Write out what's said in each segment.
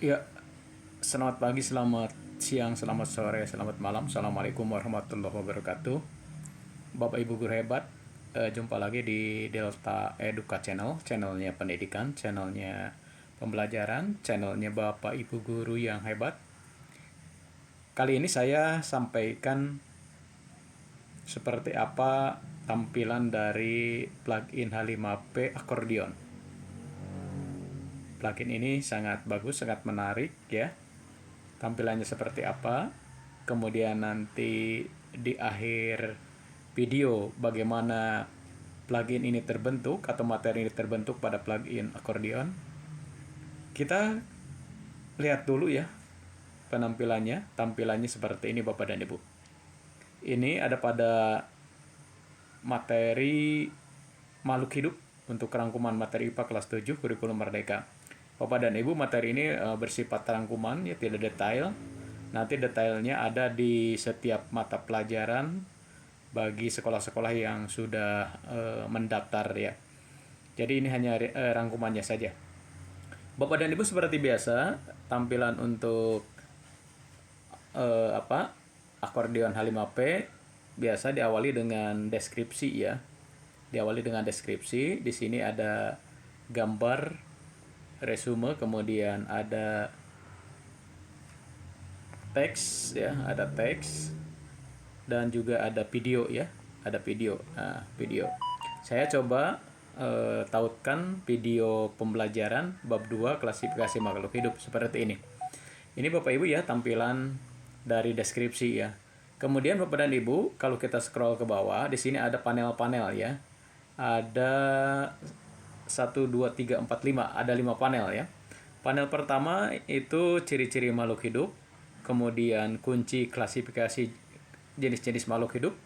Ya, selamat pagi, selamat siang, selamat sore, selamat malam. Assalamualaikum warahmatullahi wabarakatuh. Bapak Ibu guru hebat, jumpa lagi di Delta Educa Channel, channelnya pendidikan, channelnya pembelajaran, channelnya Bapak Ibu guru yang hebat. Kali ini saya sampaikan seperti apa tampilan dari plugin H5P Accordion. Plugin ini sangat bagus, sangat menarik ya. Tampilannya seperti apa, kemudian nanti di akhir video bagaimana plugin ini terbentuk atau materi ini terbentuk pada plugin accordion. Kita lihat dulu ya tampilannya seperti ini Bapak dan Ibu. Ini ada pada materi makhluk hidup untuk rangkuman materi IPA kelas 7 kurikulum merdeka. Bapak dan Ibu, materi ini bersifat rangkuman ya, tidak detail. Nanti detailnya ada di setiap mata pelajaran bagi sekolah-sekolah yang sudah mendaftar ya. Jadi ini hanya rangkumannya saja. Bapak dan Ibu, seperti biasa tampilan untuk akordeon H5P biasa diawali dengan deskripsi ya. Diawali dengan deskripsi. Di sini ada gambar resume, kemudian ada teks ya, ada teks dan juga ada video ya, ada video. Nah, video. Saya coba tautkan video pembelajaran bab 2 klasifikasi makhluk hidup seperti ini. Ini Bapak Ibu ya tampilan dari deskripsi ya. Kemudian Bapak dan Ibu, kalau kita scroll ke bawah, di sini ada panel-panel ya. Ada 1, 2, 3, 4, 5. Ada 5 panel ya. Panel pertama itu ciri-ciri makhluk hidup. Kemudian kunci klasifikasi jenis-jenis makhluk hidup.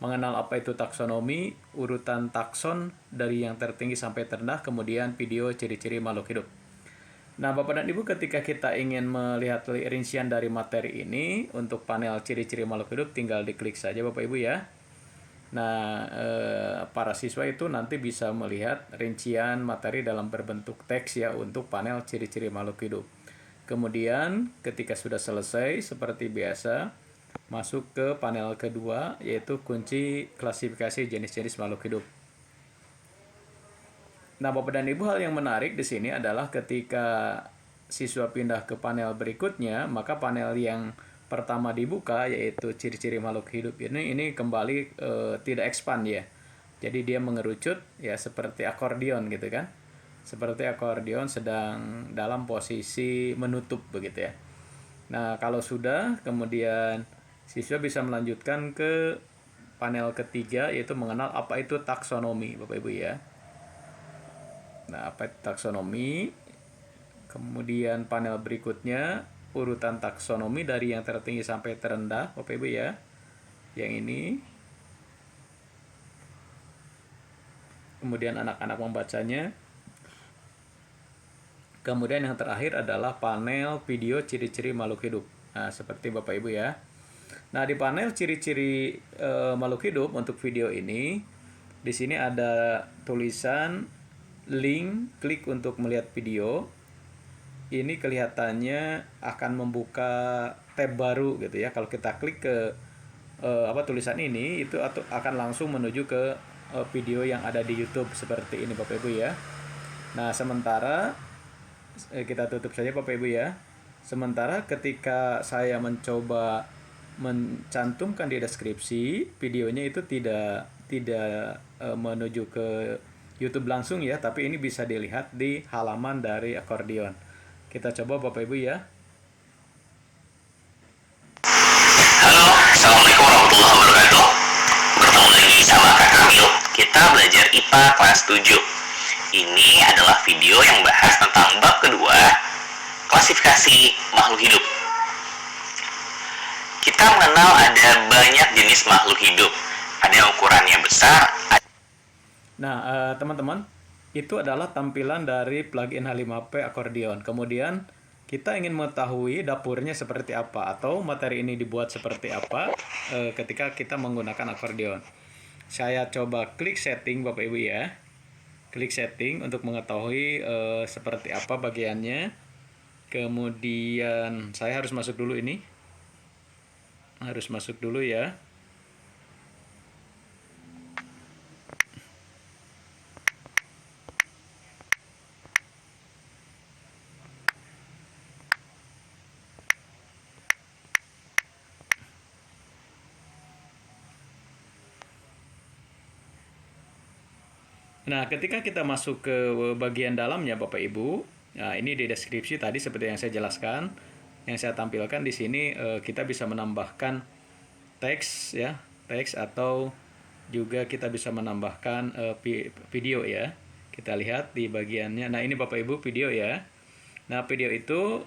Mengenal apa itu taksonomi, urutan takson dari yang tertinggi sampai terendah. Kemudian video ciri-ciri makhluk hidup. Nah, Bapak dan Ibu, ketika kita ingin melihat rincian dari materi ini untuk panel ciri-ciri makhluk hidup, tinggal diklik saja Bapak Ibu ya. Nah, para siswa itu nanti bisa melihat rincian materi dalam berbentuk teks ya untuk panel ciri-ciri makhluk hidup. Kemudian ketika sudah selesai, seperti biasa, masuk ke panel kedua, yaitu kunci klasifikasi jenis-jenis makhluk hidup. Nah, Bapak dan Ibu, hal yang menarik di sini adalah ketika siswa pindah ke panel berikutnya, maka panel yang pertama dibuka yaitu ciri-ciri makhluk hidup ini kembali tidak expand ya. Jadi dia mengerucut ya seperti akordeon gitu kan. Seperti akordeon sedang dalam posisi menutup begitu ya. Nah, kalau sudah kemudian siswa bisa melanjutkan ke panel ketiga yaitu mengenal apa itu taksonomi Bapak Ibu ya. Nah, apa itu taksonomi? Kemudian panel berikutnya urutan taksonomi dari yang tertinggi sampai terendah, Bapak Ibu ya. Yang ini. Kemudian anak-anak membacanya. Kemudian yang terakhir adalah panel video ciri-ciri makhluk hidup. Nah, seperti Bapak Ibu ya. Nah, di panel ciri-ciri makhluk hidup untuk video ini, di sini ada tulisan link, klik untuk melihat video. Ini kelihatannya akan membuka tab baru gitu ya. Kalau kita klik ke tulisan ini, itu akan langsung menuju ke video yang ada di YouTube seperti ini Bapak Ibu ya. Nah, sementara kita tutup saja Bapak Ibu ya. Sementara ketika saya mencoba mencantumkan di deskripsi, videonya itu tidak menuju ke YouTube langsung ya, tapi ini bisa dilihat di halaman dari akordeon. Kita coba Bapak Ibu ya. Halo, Assalamualaikum warahmatullahi wabarakatuh. Bertemu lagi sama Kak Kamil. Kita belajar IPA kelas 7. Ini adalah video yang bahas tentang bab kedua, klasifikasi makhluk hidup. Kita mengenal ada banyak jenis makhluk hidup. Ada yang ukurannya besar. Nah, teman-teman, itu adalah tampilan dari plugin H5P Accordion. Kemudian kita ingin mengetahui dapurnya seperti apa atau materi ini dibuat seperti apa ketika kita menggunakan akordeon. Saya coba klik setting Bapak Ibu ya. Klik setting untuk mengetahui seperti apa bagiannya. Kemudian saya harus masuk dulu ini. Harus masuk dulu ya. Nah, ketika kita masuk ke bagian dalamnya Bapak Ibu, nah ini di deskripsi tadi seperti yang saya jelaskan, yang saya tampilkan di sini kita bisa menambahkan teks ya, teks atau juga kita bisa menambahkan video ya. Kita lihat di bagiannya. Nah, ini Bapak Ibu video ya. Nah, video itu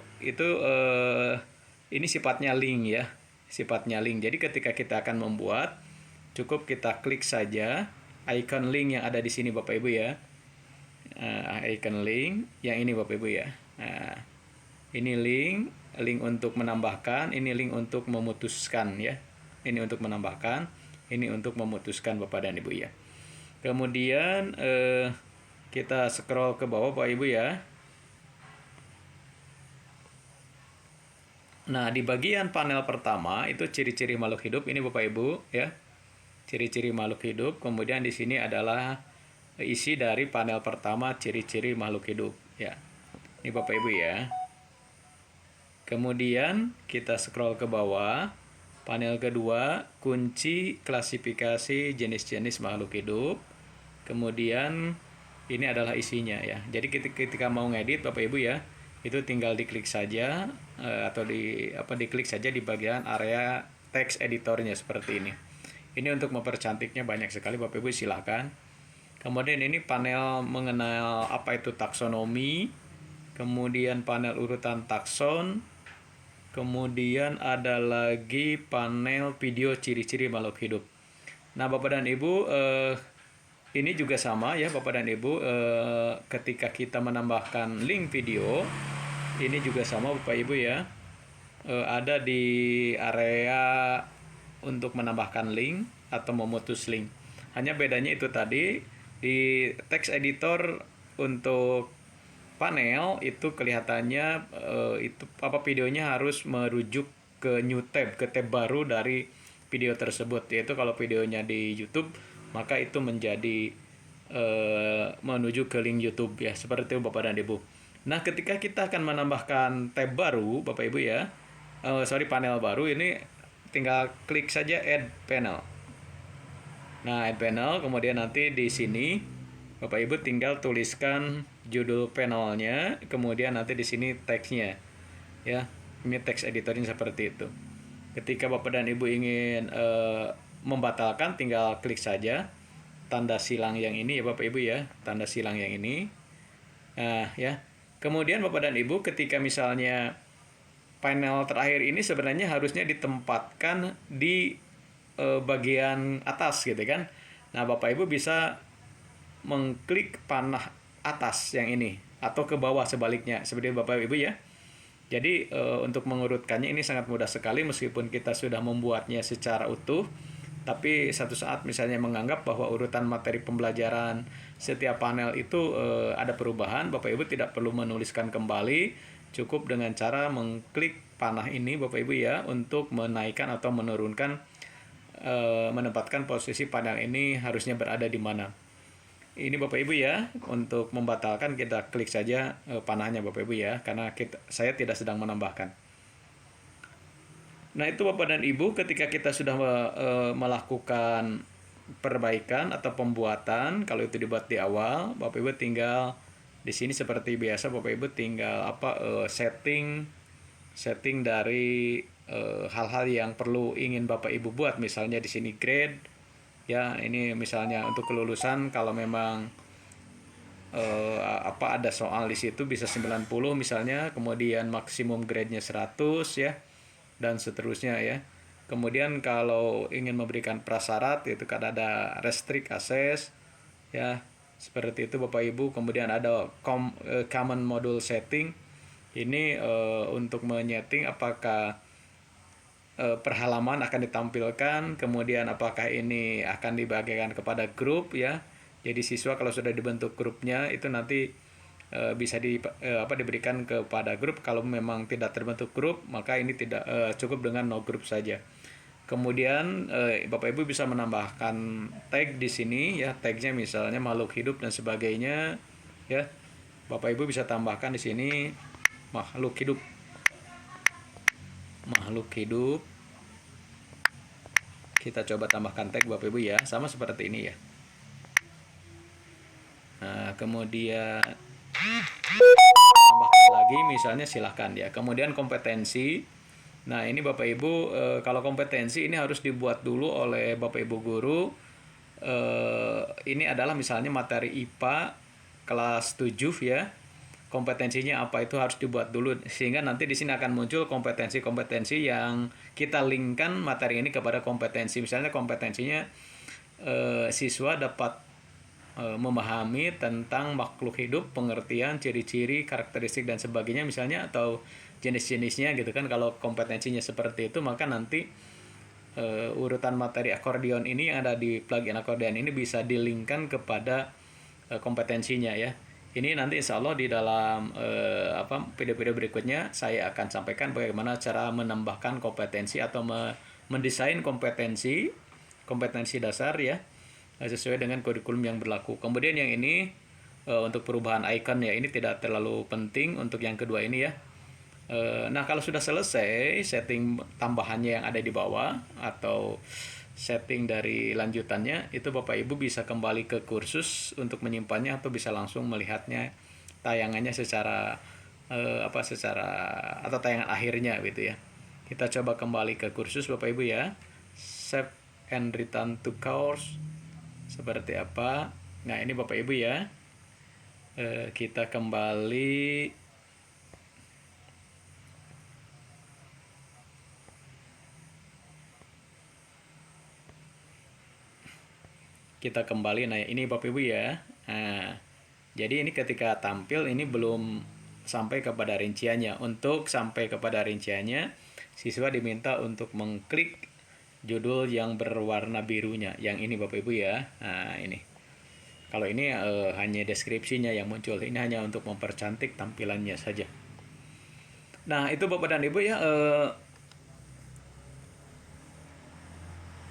ini sifatnya link ya. Sifatnya link. Jadi ketika kita akan membuat, cukup kita klik saja icon link yang ada di sini Bapak Ibu ya. Icon link yang ini Bapak Ibu ya. Nah, ini link untuk menambahkan, ini link untuk memutuskan ya. Ini untuk menambahkan, ini untuk memutuskan Bapak dan Ibu ya. Kemudian kita scroll ke bawah Bapak Ibu ya. Nah, di bagian panel pertama itu ciri-ciri makhluk hidup ini Bapak Ibu ya. Ciri-ciri makhluk hidup. Kemudian di sini adalah isi dari panel pertama ciri-ciri makhluk hidup ya. Ini Bapak Ibu ya. Kemudian kita scroll ke bawah. Panel kedua, kunci klasifikasi jenis-jenis makhluk hidup. Kemudian ini adalah isinya ya. Jadi ketika mau ngedit Bapak Ibu ya, itu tinggal diklik saja atau diklik saja di bagian area text editornya seperti ini. Ini untuk mempercantiknya banyak sekali Bapak Ibu, silakan. Kemudian ini panel mengenal apa itu taksonomi, kemudian panel urutan takson, kemudian ada lagi panel video ciri-ciri makhluk hidup. Nah, Bapak dan Ibu, ini juga sama ya Bapak dan Ibu, ketika kita menambahkan link video, ini juga sama Bapak Ibu ya. Ada di area untuk menambahkan link atau memutus link. Hanya bedanya itu tadi, di text editor untuk panel itu kelihatannya itu videonya harus merujuk ke new tab, ke tab baru dari video tersebut. Yaitu kalau videonya di YouTube, maka itu menjadi menuju ke link YouTube ya, seperti itu Bapak dan Ibu. Nah, ketika kita akan menambahkan tab baru Bapak Ibu ya, panel baru, ini tinggal klik saja add panel. Nah, add panel, kemudian nanti di sini Bapak Ibu tinggal tuliskan judul panelnya, kemudian nanti di sini teksnya. Ya, ini teks editornya seperti itu. Ketika Bapak dan Ibu ingin membatalkan, tinggal klik saja tanda silang yang ini ya Bapak Ibu ya, tanda silang yang ini. Nah, ya. Kemudian Bapak dan Ibu ketika misalnya panel terakhir ini sebenarnya harusnya ditempatkan di bagian atas gitu kan. Nah, Bapak Ibu bisa mengklik panah atas yang ini atau ke bawah sebaliknya seperti Bapak Ibu ya. Jadi untuk mengurutkannya ini sangat mudah sekali meskipun kita sudah membuatnya secara utuh. Tapi satu saat misalnya menganggap bahwa urutan materi pembelajaran setiap panel itu ada perubahan, Bapak Ibu tidak perlu menuliskan kembali, cukup dengan cara mengklik panah ini Bapak Ibu ya untuk menaikkan atau menurunkan, menempatkan posisi panel ini harusnya berada di mana. Ini Bapak Ibu ya, untuk membatalkan kita klik saja panahnya Bapak Ibu ya, karena saya tidak sedang menambahkan. Nah, itu Bapak dan Ibu ketika kita sudah melakukan perbaikan atau pembuatan, kalau itu dibuat di awal, Bapak Ibu tinggal di sini seperti biasa Bapak Ibu tinggal setting dari hal-hal yang perlu ingin Bapak Ibu buat, misalnya di sini grade. Ya, ini misalnya untuk kelulusan kalau memang ada soal di situ bisa 90 misalnya, kemudian maksimum grade-nya 100 ya, dan seterusnya ya. Kemudian kalau ingin memberikan prasyarat itu kan ada restrict access ya, seperti itu Bapak Ibu. Kemudian ada common module setting. Ini untuk menyeting apakah per halaman akan ditampilkan, kemudian apakah ini akan dibagikan kepada grup ya. Jadi siswa kalau sudah dibentuk grupnya itu nanti diberikan kepada grup. Kalau memang tidak terbentuk grup, maka ini tidak cukup dengan no group saja. Kemudian Bapak Ibu bisa menambahkan tag di sini ya, tagnya misalnya makhluk hidup dan sebagainya ya. Bapak Ibu bisa tambahkan di sini makhluk hidup. Makhluk hidup. Kita coba tambahkan tag Bapak Ibu ya, sama seperti ini ya. Nah, kemudian tambahkan lagi misalnya silahkan ya. Kemudian kompetensi. Nah, ini Bapak Ibu kalau kompetensi ini harus dibuat dulu oleh Bapak Ibu guru. Ini adalah misalnya materi IPA kelas 7 ya. Kompetensinya apa itu harus dibuat dulu, sehingga nanti di sini akan muncul kompetensi-kompetensi yang kita linkkan materi ini kepada kompetensi. Misalnya kompetensinya siswa dapat memahami tentang makhluk hidup, pengertian, ciri-ciri, karakteristik dan sebagainya misalnya, atau jenis-jenisnya gitu kan. Kalau kompetensinya seperti itu, maka nanti urutan materi akordeon ini yang ada di plugin akordeon ini bisa dilinkkan kepada kompetensinya ya. Ini nanti insya Allah di dalam video-video berikutnya saya akan sampaikan bagaimana cara menambahkan kompetensi atau mendesain kompetensi dasar ya, sesuai dengan kurikulum yang berlaku. Kemudian yang ini untuk perubahan icon ya, ini tidak terlalu penting untuk yang kedua ini ya. Nah, kalau sudah selesai setting tambahannya yang ada di bawah atau setting dari lanjutannya, itu Bapak Ibu bisa kembali ke kursus untuk menyimpannya atau bisa langsung melihatnya tayangannya secara atau tayangan akhirnya gitu ya. Kita coba kembali ke kursus Bapak Ibu ya. Save and return to course seperti apa. Nah, ini Bapak Ibu ya. Kita kembali. Nah ini Bapak Ibu ya. Nah, jadi ini ketika tampil ini belum sampai kepada rinciannya. Untuk sampai kepada rinciannya, siswa diminta untuk mengklik judul yang berwarna birunya. Yang ini Bapak Ibu ya. Nah ini. Kalau ini hanya deskripsinya yang muncul. Ini hanya untuk mempercantik tampilannya saja. Nah itu Bapak dan Ibu ya.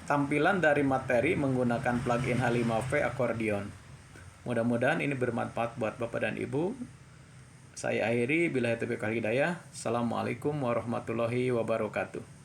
Tampilan dari materi menggunakan plugin H5V Accordion. Mudah-mudahan ini bermanfaat buat Bapak dan Ibu. Saya akhiri, billahi taufiq wal hidayah. Assalamualaikum warahmatullahi wabarakatuh.